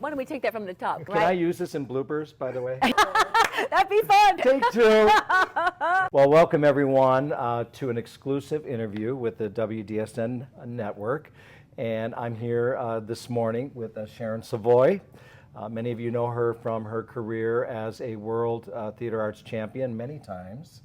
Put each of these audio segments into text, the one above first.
Why don't we take that from the top, Can I use this in bloopers, by the way? That'd be fun. Take two. Well, welcome everyone to an exclusive interview with the WDSN network. And I'm here this morning with Sharon Savoy. Many of you know her from her career as a World Theater Arts Champion many times.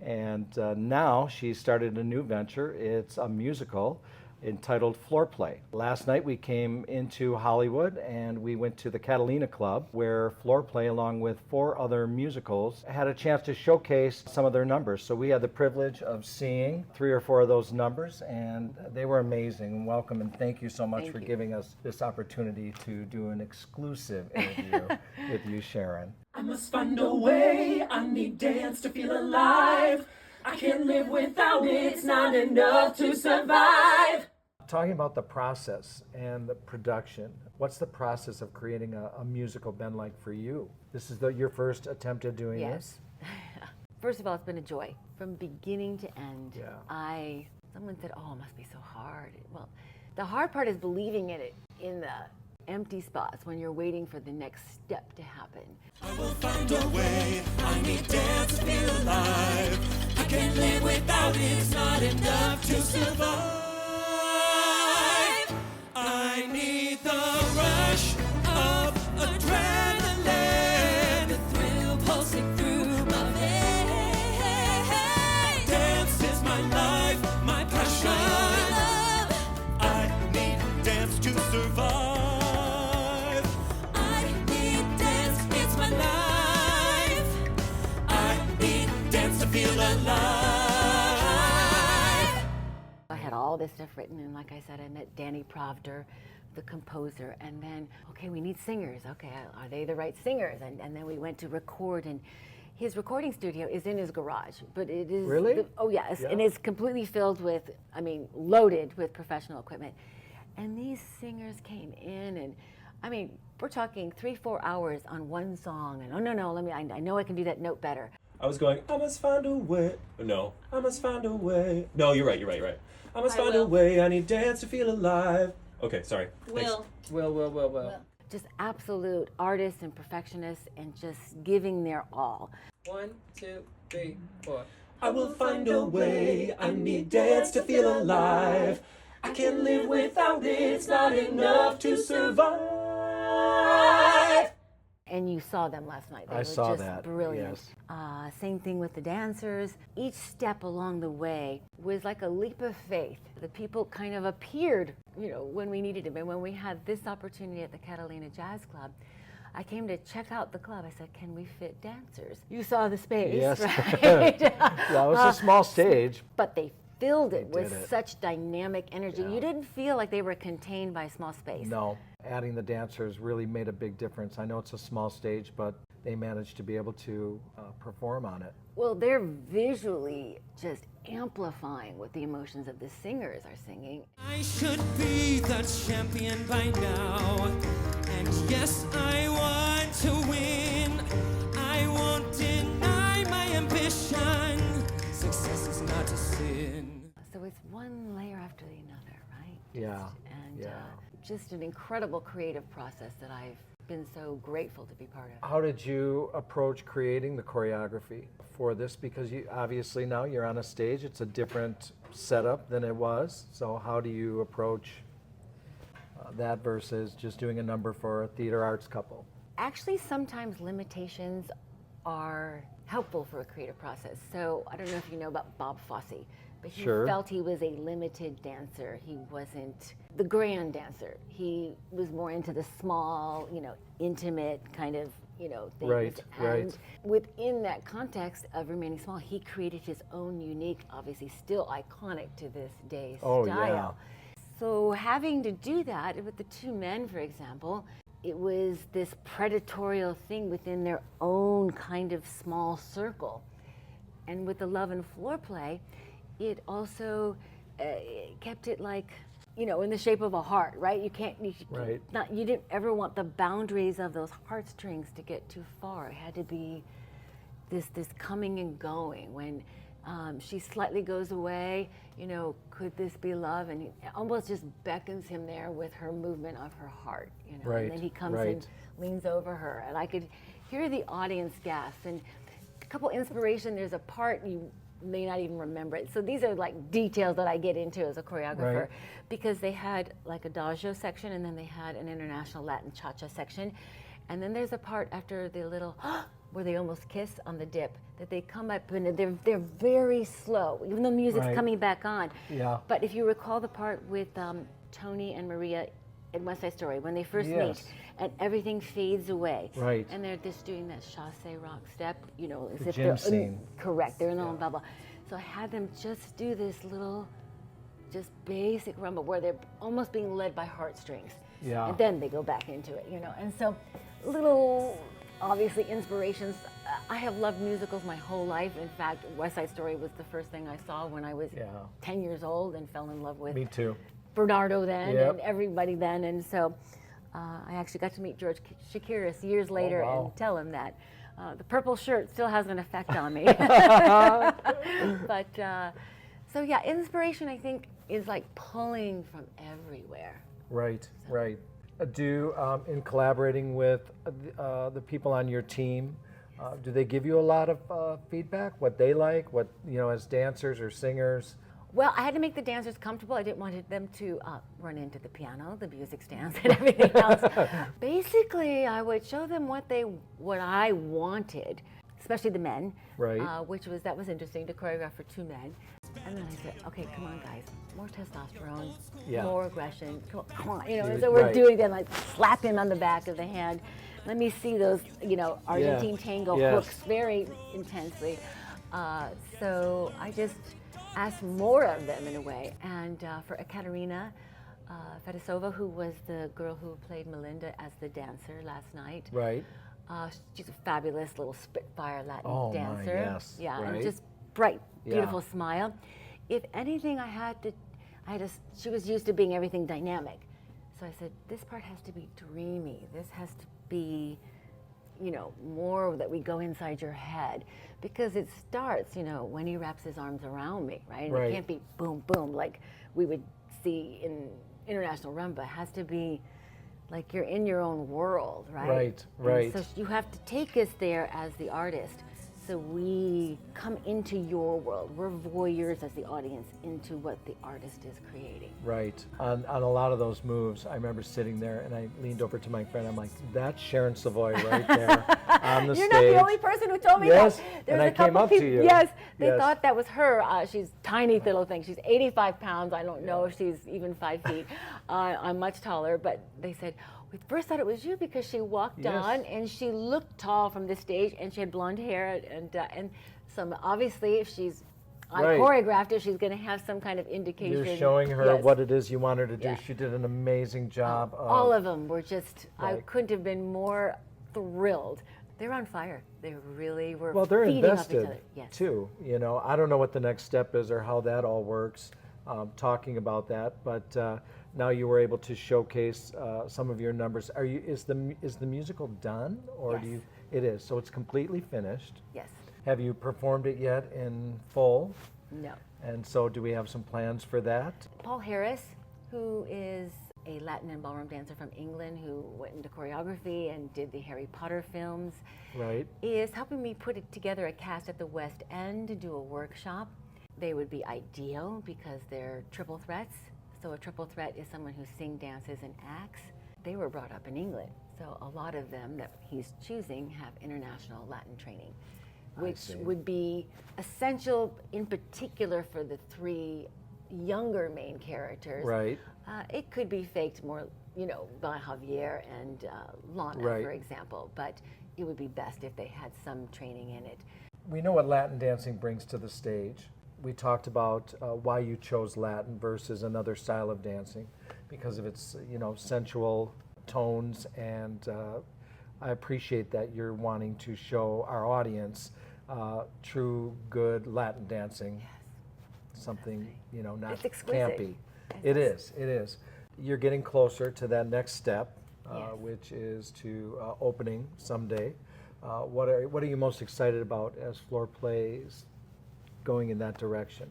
And now she started a new venture. It's a musical entitled Floorplay. Last night we came into Hollywood and we went to the Catalina Club where Floorplay, along with 4 other musicals, had a chance to showcase some of their numbers. So we had the privilege of seeing 3 or 4 of those numbers, and they were amazing. Welcome, and thank you so much for giving us this opportunity to do an exclusive interview with you, Sharon. I must find a way, I need dance to feel alive. I can't live without it, it's not enough to survive. Talking about the process and the production, what's the process of creating a musical been like for you? This is your first attempt at doing this? First of all, it's been a joy from beginning to end. Yeah. Someone said, oh, it must be so hard. Well, the hard part is believing in it in the empty spots when you're waiting for the next step to happen. I will find a way, I need dance to feel alive. I can't live without it, it's not enough to survive. I need the rush of adrenaline, the thrill pulsing through my veins. Dance is my life, my passion. I need dance to survive. I need dance, it's my life. I need dance to feel alive. I had all this stuff written, and like I said, I met Danny Provder, the composer, and then, okay, we need singers. Okay, are they the right singers? And then we went to record, and his recording studio is in his garage, but it is... Really? Oh, yes, and it's completely filled with, loaded with professional equipment. And these singers came in, and we're talking 3-4 hours on one song, and oh, no, I know I can do that note better. I was going, I must find a way. No, I must find a way. No, you're right. I must find a way. I need dance to feel alive. Okay, sorry. Will. Just absolute artists and perfectionists and just giving their all. 1, 2, 3, 4. I will find a way, I need dance to feel alive. I can't live without it, it's not enough to survive. And you saw them last night. They I were saw just that, brilliant. yes. Same thing with the dancers. Each step along the way was like a leap of faith. The people kind of appeared, when we needed them. And when we had this opportunity at the Catalina Jazz Club, I came to check out the club. I said, can we fit dancers? You saw the space, Yes. right? Yeah, it was a small stage. But they filled it with did it. such dynamic energy. You didn't feel like they were contained by a small space. No, adding the dancers really made a big difference. I know it's a small stage, but they managed to be able to perform on it. Well, they're visually just amplifying what the emotions of the singers are singing. I should be the champion by now. And yes, I want to win. I won't deny my ambition. Success is not a sin. So it's one layer after the other, right? Yeah. And just an incredible creative process that I've been so grateful to be part of. How did you approach creating the choreography for this? Because you obviously now you're on a stage, it's a different setup than it was. So how do you approach that versus just doing a number for a theater arts couple? Actually, sometimes limitations are helpful for a creative process. So I don't know if you know about Bob Fosse, but he felt he was a limited dancer. He wasn't the grand dancer. He was more into the small, intimate kind of, things. Right. And within that context of remaining small, he created his own unique, obviously still iconic to this day style. Yeah. So having to do that with the 2 men, for example, it was this predatorial thing within their own kind of small circle. And with the Love and Floorplay, it also kept it like, in the shape of a heart, right? You didn't ever want the boundaries of those heartstrings to get too far. It had to be this coming and going when She slightly goes away, could this be love? And he almost just beckons him there with her movement of her heart, Right, and then he comes right. and leans over her, and I could hear the audience gasp. And a couple inspiration, there's a part you may not even remember it. So these are like details that I get into as a choreographer, Right. because they had like a Adagio section, and then they had an international Latin cha-cha section. And then there's a part after the little, where they almost kiss on the dip, that they come up and they're very slow, even though music's Right. coming back on. Yeah. But if you recall the part with Tony and Maria in West Side Story, when they first Yes. meet, and everything fades away. Right. And they're just doing that chassé rock step, as The if gym they're scene. correct, they're in their own bubble. So I had them just do this little, just basic rumba where they're almost being led by heartstrings. Yeah. And then they go back into it, And so little, obviously, inspirations. I have loved musicals my whole life. In fact, West Side Story was the first thing I saw when I was Yeah. 10 years old, and fell in love with Me too. Bernardo then, Yep. and everybody then. And so I actually got to meet George Shakiris years later wow. and tell him that. The purple shirt still has an effect on me. But so yeah, inspiration, I think, is like pulling from everywhere. Right, right. In collaborating with the people on your team, do they give you a lot of feedback? What they like, as dancers or singers? Well, I had to make the dancers comfortable. I didn't want them to run into the piano, the music stands, and everything else. Basically, I would show them what I wanted, especially the men. Right. That was interesting to choreograph for 2 men. And then I said, okay, come on, guys, more testosterone, Yeah. more aggression. Come on, And Right. so we're doing that. Like slap him on the back of the hand. Let me see those, Argentine tango Yes. hooks very intensely. So I just asked more of them in a way. And for Ekaterina Fedosova, who was the girl who played Melinda as the dancer last night. Right. She's a fabulous little Spitfire Latin Oh, my, dancer. yes, Yeah, right. and just bright, Yeah. beautiful smile. If anything, she was used to being everything dynamic. So I said, this part has to be dreamy. This has to be, more that we go inside your head. Because it starts, when he wraps his arms around me, right? And Right. it can't be boom, boom, like we would see in international rumba. It has to be like you're in your own world, right? Right, And right. so you have to take us there as the artist. So we come into your world. We're voyeurs as the audience into what the artist is creating. Right. On a lot of those moves, I remember sitting there and I leaned over to my friend. I'm like, that's Sharon Savoy right there on the You're stage. not the only person who told me Yes, that. and There's I a couple came up to people, you. Yes, they Yes. thought that was her. She's tiny little thing. She's 85 pounds. I don't know if she's even 5 feet. I'm much taller, but they said, we first thought it was you because she walked Yes. on and she looked tall from the stage and she had blonde hair and some, obviously if I Right. choreographed her, she's going to have some kind of indication. You're showing her Yes. what it is you want her to do. Yeah. She did an amazing job. All of them were just, I Right. couldn't have been more thrilled. They're on fire. They really were Well, they're feeding off each invested other. Yes. too. I don't know what the next step is or how that all works. Talking about that, but now you were able to showcase some of your numbers. Is the musical done, or Yes. do you? It is. So it's completely finished. Yes. Have you performed it yet in full? No. And so, do we have some plans for that? Paul Harris, who is a Latin and ballroom dancer from England who went into choreography and did the Harry Potter films, Right. is helping me put together a cast at the West End to do a workshop. They would be ideal because they're triple threats. So a triple threat is someone who sings, dances, and acts. They were brought up in England. So a lot of them that he's choosing have international Latin training, which see. would be essential in particular for the 3 younger main characters. Right. It could be faked more, by Javier and Lana, Right. for example, but it would be best if they had some training in it. We know what Latin dancing brings to the stage. We talked about why you chose Latin versus another style of dancing because of its, sensual tones, and I appreciate that you're wanting to show our audience true, good Latin dancing. Something, not It's exquisite. campy. It is. You're getting closer to that next step, Yes. which is to opening someday. What are you most excited about as Floorplay's going in that direction?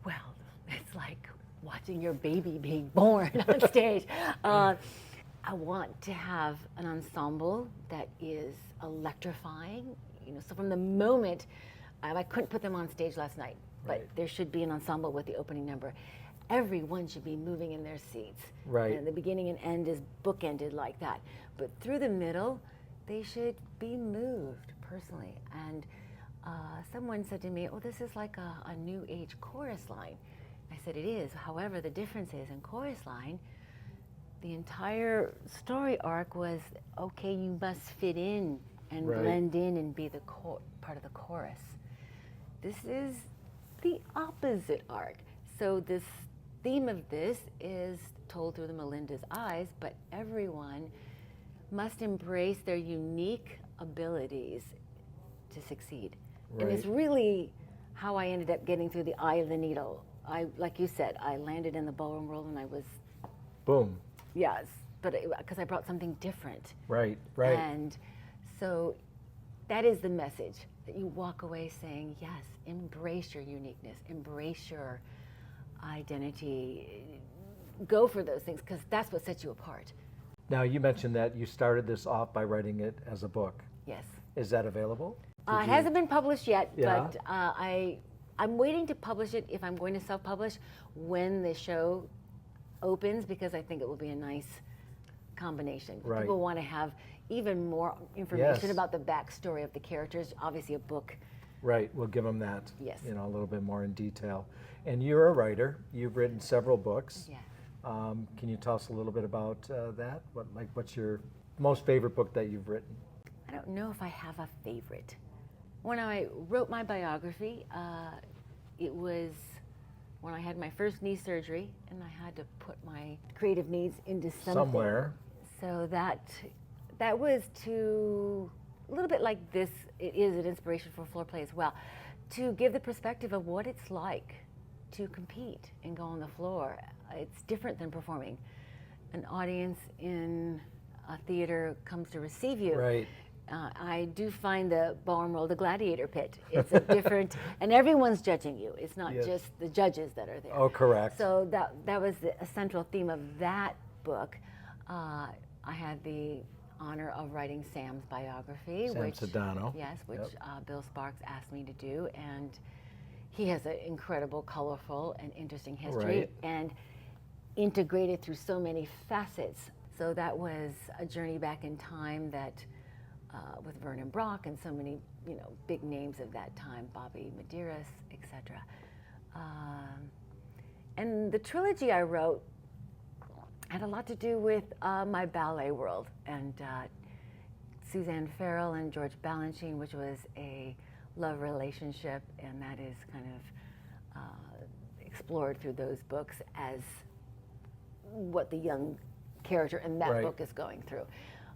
Well, it's like watching your baby being born on stage. I want to have an ensemble that is electrifying. So from the moment, I couldn't put them on stage last night, but Right. there should be an ensemble with the opening number. Everyone should be moving in their seats. Right. And the beginning and end is bookended like that. But through the middle, they should be moved personally. And someone said to me, "Oh, this is like a new age chorus line." I said, "It is. However, the difference is in chorus line, the entire story arc was, okay, you must fit in and Right. blend in and be the part of the chorus. This is the opposite arc. So this theme of this is told through the Melinda's eyes, but everyone must embrace their unique abilities to succeed. And it's Right. really how I ended up getting through the eye of the needle. Like you said, I landed in the ballroom world and I was, Boom. yes, but because I brought something different. Right, right. And so that is the message, that you walk away saying, yes, embrace your uniqueness, embrace your identity, go for those things, because that's what sets you apart. Now, you mentioned that you started this off by writing it as a book. Yes. Is that available? It hasn't been published yet, Yeah. but I'm waiting to publish it if I'm going to self-publish when the show opens, because I think it will be a nice combination. Right. People want to have even more information Yes. about the backstory of the characters. Obviously, a book. Right, we'll give them that. Yes. A little bit more in detail. And you're a writer. You've written several books. Yeah. Can you tell us a little bit about that? What's your most favorite book that you've written? I don't know if I have a favorite. When I wrote my biography, it was when I had my first knee surgery, and I had to put my creative needs into something. Somewhere. So that was to, a little bit like this, it is an inspiration for Floorplay as well, to give the perspective of what it's like to compete and go on the floor. It's different than performing. An audience in a theater comes to receive you. Right. I do find the ballroom world a gladiator pit. It's a different, and everyone's judging you. It's not Yes. just the judges that are there. Oh, correct. So that was a central theme of that book. I had the honor of writing Sam's biography. Sam Sedano. Yes, which Yep. Bill Sparks asked me to do. And he has an incredible, colorful, and interesting history. Right. And integrated through so many facets. So that was a journey back in time that with Vernon Brock and so many, big names of that time, Bobby Medeiros, etc. And the trilogy I wrote had a lot to do with my ballet world, and Suzanne Farrell and George Balanchine, which was a love relationship, and that is kind of explored through those books as what the young character in that Right. book is going through.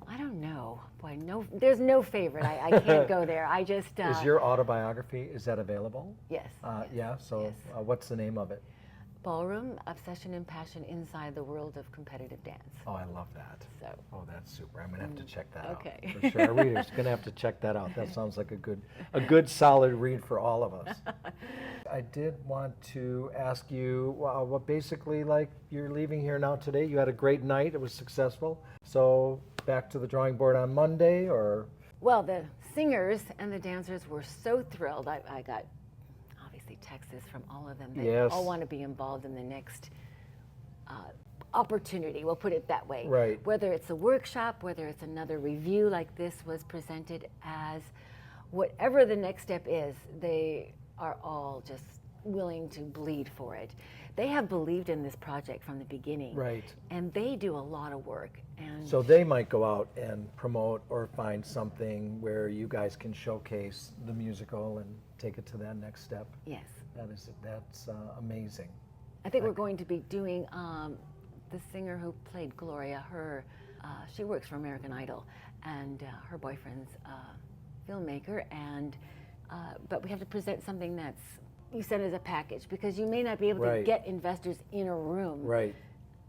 I don't know. Boy, there's no favorite. I can't go there. I just... Is your autobiography, is that available? Yes. Yeah, so yes. What's the name of it? Ballroom, Obsession and Passion Inside the World of Competitive Dance. Oh, I love that. So, Oh, that's super. I'm gonna have to check that okay. out. For sure, our readers are gonna have to check that out. That sounds like a good solid read for all of us. I did want to ask you, what basically, like, you're leaving here now today. You had a great night. It was successful. So back to the drawing board on Monday, or? well, the singers and the dancers were so thrilled. I got obviously texts from all of them. They Yes. all want to be involved in the next opportunity, we'll put it that way. Right. Whether it's a workshop, whether it's another review like this was presented as, whatever the next step is, they are all just willing to bleed for it. They have believed in this project from the beginning. Right. And they do a lot of work. And So they might go out and promote or find something where you guys can showcase the musical and take it to that next step. yes. That's amazing. I think we're going to be doing the singer who played Gloria. She works for American Idol, and her boyfriend's a filmmaker. And but we have to present something that's you send as a package, because you may not be able to Right. get investors in a room. Right.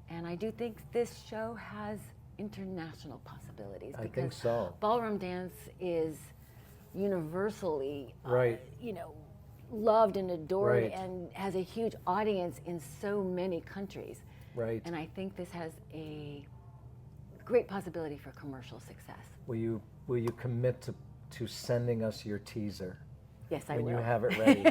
And I do think this show has international possibilities. I think because so. Ballroom dance is universally, Right. loved and adored Right. and has a huge audience in so many countries. Right. And I think this has a great possibility for commercial success. Will you commit to sending us your teaser Yes, I when will. you have it ready?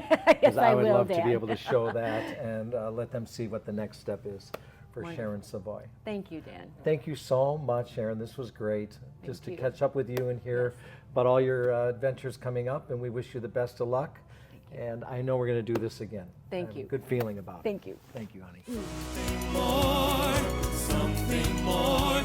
Yes, I I would will, love to be Dan. able to show that and let them see what the next step is for Wonderful. Sharon Savoy. Thank you, Dan. Thank you so much, Sharon. This was great. Just to you. catch up with you and hear about all your adventures coming up, and we wish you the best of luck. And I know we're going to do this again. Thank I have you. a good feeling about it. Thank you. Thank you, honey. Something more